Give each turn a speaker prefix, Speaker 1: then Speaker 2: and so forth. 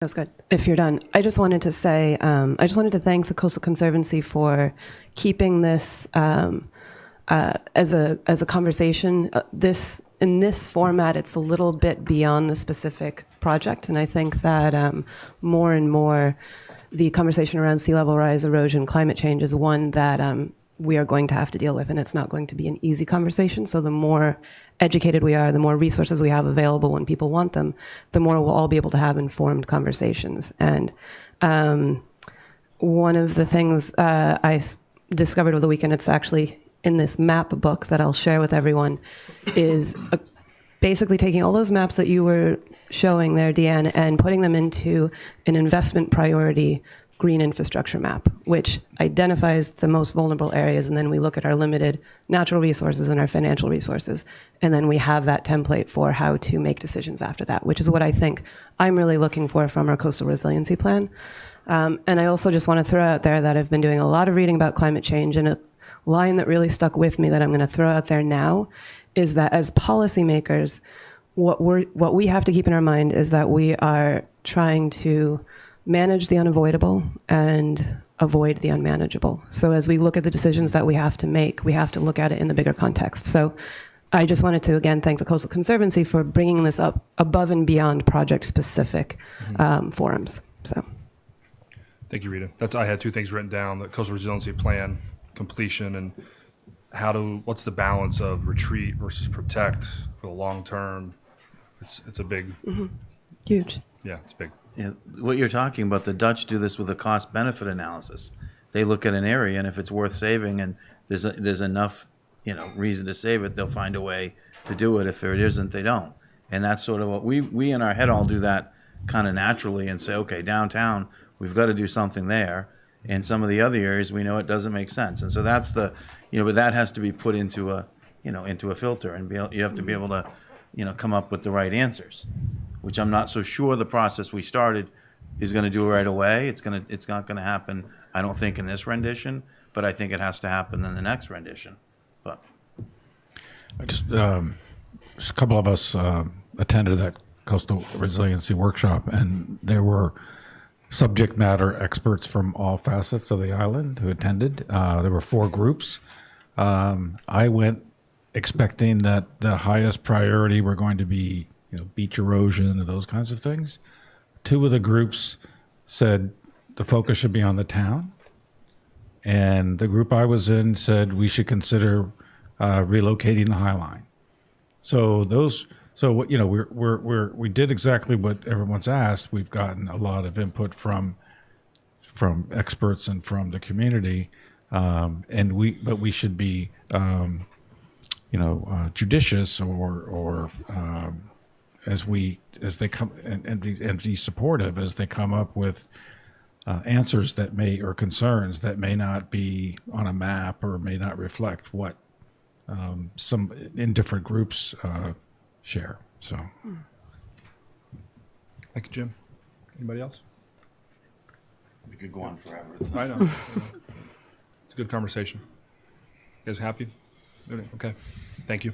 Speaker 1: That's good. If you're done, I just wanted to say, I just wanted to thank the Coastal Conservancy for keeping this as a conversation. In this format, it's a little bit beyond the specific project, and I think that more and more, the conversation around sea level rise, erosion, climate change is one that we are going to have to deal with, and it's not going to be an easy conversation. So the more educated we are, the more resources we have available when people want them, the more we'll all be able to have informed conversations. And one of the things discovered over the weekend, it's actually in this map book that I'll share with everyone, is basically taking all those maps that you were showing there, Deanne, and putting them into an investment priority green infrastructure map, which identifies the most vulnerable areas, and then we look at our limited natural resources and our financial resources, and then we have that template for how to make decisions after that, which is what I think I'm really looking for from our coastal resiliency plan. And I also just want to throw out there that I've been doing a lot of reading about climate change, and a line that really stuck with me that I'm going to throw out there now is that as policymakers, what we have to keep in our mind is that we are trying to manage the unavoidable and avoid the unmanageable. So as we look at the decisions that we have to make, we have to look at it in the bigger context. So I just wanted to, again, thank the Coastal Conservancy for bringing this up above and beyond project-specific forums. So,
Speaker 2: thank you, Rita. I had two things written down: the Coastal Resiliency Plan completion, and what's the balance of retreat versus protect for the long term. It's a big,
Speaker 1: huge.
Speaker 2: Yeah, it's big.
Speaker 3: Yeah, what you're talking about, the Dutch do this with a cost-benefit analysis. They look at an area, and if it's worth saving, and there's enough, reason to save it, they'll find a way to do it. If there isn't, they don't. And that's sort of what we in our head all do that kind of naturally and say, okay, downtown, we've got to do something there. And some of the other areas, we know it doesn't make sense. And so that's but that has to be put into a filter, and you have to be able to, come up with the right answers, which I'm not so sure the process we started is going to do right away. It's not going to happen, I don't think, in this rendition, but I think it has to happen in the next rendition. But
Speaker 4: just a couple of us attended that coastal resiliency workshop, and there were subject matter experts from all facets of the island who attended. There were 4 groups. I went expecting that the highest priority were going to be beach erosion and those kinds of things. 2 of the groups said the focus should be on the town, and the group I was in said we should consider relocating the High Line. So we did exactly what everyone's asked. We've gotten a lot of input from experts and from the community, but we should be judicious or as they come and be supportive as they come up with answers or concerns that may not be on a map or may not reflect what some in different groups share. So,
Speaker 2: Thank you, Jim. Anybody else?
Speaker 3: we could go on forever.
Speaker 2: I know. It's a good conversation. You guys happy? Okay. Thank you.